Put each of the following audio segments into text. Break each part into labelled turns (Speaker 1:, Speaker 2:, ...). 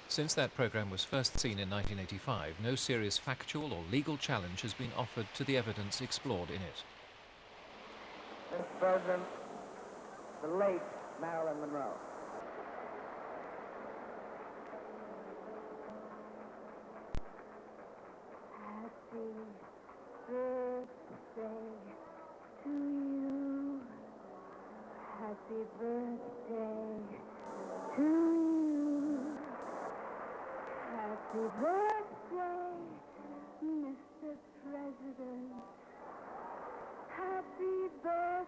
Speaker 1: Since that programme was first seen in 1985, no serious factual or legal challenge has been offered to the evidence explored in it.
Speaker 2: Mr. President, the late Marilyn Monroe.
Speaker 3: Happy birthday to you. Happy birthday to you. Happy birthday, Mr. President. Happy birthday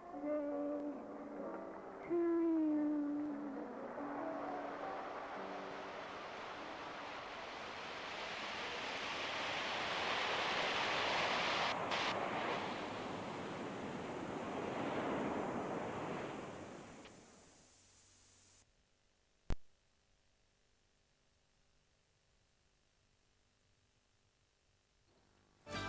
Speaker 3: to you.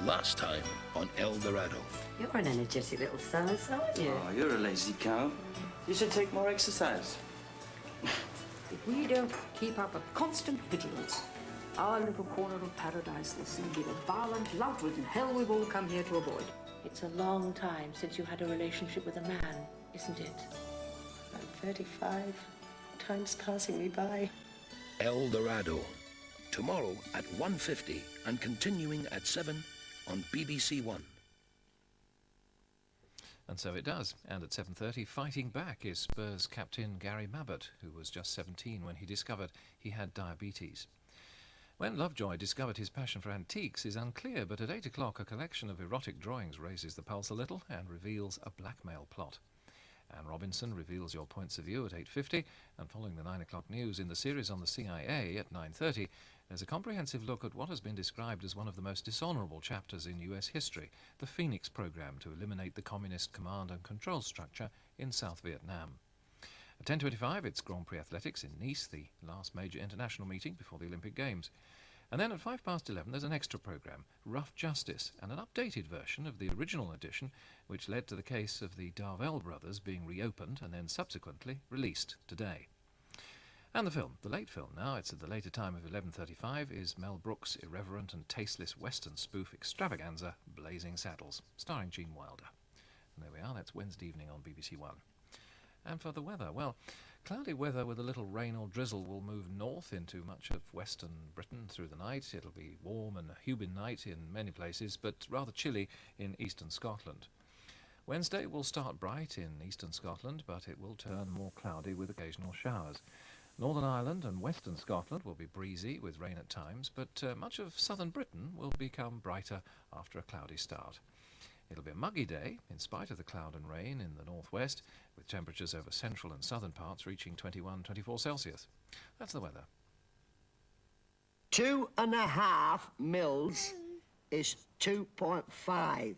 Speaker 4: Last time on Eldorado.
Speaker 5: You're an energetic little so-and-so, aren't you?
Speaker 6: Oh, you're a lazy cow. You should take more exercise.
Speaker 5: If we don't keep up a constant vigilance, our little corner of paradise will soon be the violent, love-ridden hell we've all come here to avoid.
Speaker 7: It's a long time since you had a relationship with a man, isn't it? I'm 35. Time's passing me by.
Speaker 4: Eldorado. Tomorrow at 1:50 and continuing at 7 on BBC1.
Speaker 1: And so it does. And at 7:30, fighting back is Spurs captain Gary Mabbott, who was just 17 when he discovered he had diabetes. When Lovejoy discovered his passion for antiques is unclear, but at 8 o'clock a collection of erotic drawings raises the pulse a little and reveals a blackmail plot. Anne Robinson reveals your points of view at 8:50, and following the 9 o'clock news in the series on the CIA at 9:30, there's a comprehensive look at what has been described as one of the most dishonourable chapters in US history, the Phoenix program to eliminate the communist command and control structure in South Vietnam. At 10:25, it's Grand Prix Athletics in Nice, the last major international meeting before the Olympic Games. And then at 11:05, there's an extra programme, Rough Justice, and an updated version of the original edition, which led to the case of the Darvell brothers being reopened and then subsequently released today. And the film, the late film now, it's at the later time of 11:35, is Mel Brooks' irreverent and tasteless Western spoof extravaganza, Blazing Saddles, starring Gene Wilder. And there we are, that's Wednesday evening on BBC1. And for the weather, well, cloudy weather with a little rain or drizzle will move north into much of western Britain through the night. It'll be warm and a humid night in many places, but rather chilly in eastern Scotland. Wednesday will start bright in eastern Scotland, but it will turn more cloudy with occasional showers. Northern Ireland and western Scotland will be breezy with rain at times, but much of southern Britain will become brighter after a cloudy start. It'll be a muggy day, in spite of the cloud and rain in the northwest, with temperatures over central and southern parts reaching 21-24 Celsius. That's the weather.
Speaker 8: 2.5 mils is 2.5.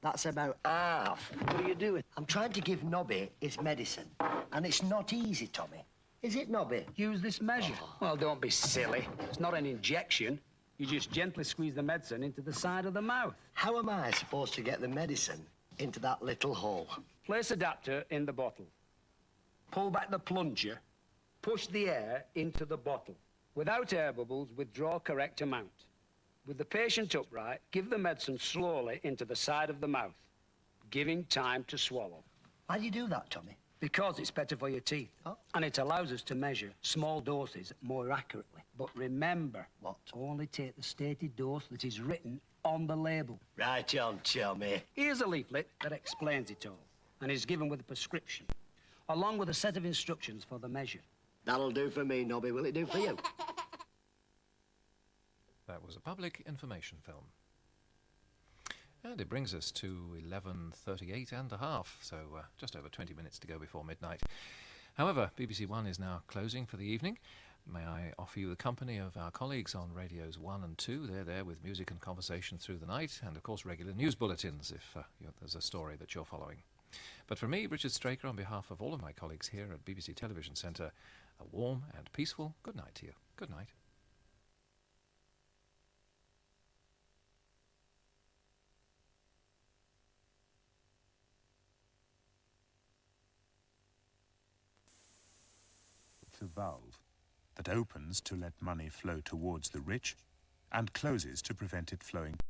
Speaker 8: That's about half. What are you doing? I'm trying to give Nobby his medicine, and it's not easy, Tommy. Is it, Nobby?
Speaker 9: Use this measure. Oh. Well, don't be silly. It's not an injection. You just gently squeeze the medicine into the side of the mouth.
Speaker 8: How am I supposed to get the medicine into that little hole?
Speaker 9: Place adapter in the bottle. Pull back the plunger. Push the air into the bottle. Without air bubbles, withdraw correct amount. With the patient upright, give the medicine slowly into the side of the mouth, giving time to swallow.
Speaker 8: Why do you do that, Tommy?
Speaker 9: Because it's better for your teeth.
Speaker 8: Oh.
Speaker 9: And it allows us to measure small doses more accurately. But remember,
Speaker 8: what?
Speaker 9: Only take the stated dose that is written on the label.
Speaker 8: Right on, Tommy.
Speaker 9: Here's a leaflet that explains it all and is given with a prescription, along with a set of instructions for the measure.
Speaker 8: That'll do for me, Nobby. Will it do for you?
Speaker 1: That was a public information film. And it brings us to 11:38 and a half, so just over 20 minutes to go before midnight. However, BBC One is now closing for the evening. May I offer you the company of our colleagues on radios 1 and 2. They're there with music and conversation through the night, and of course regular news bulletins if there's a story that you're following. But for me, Richard Straker, on behalf of all of my colleagues here at BBC Television Centre, a warm and peaceful good night to you. Good night.
Speaker 10: It's a valve that opens to let money flow towards the rich and closes to prevent it flowing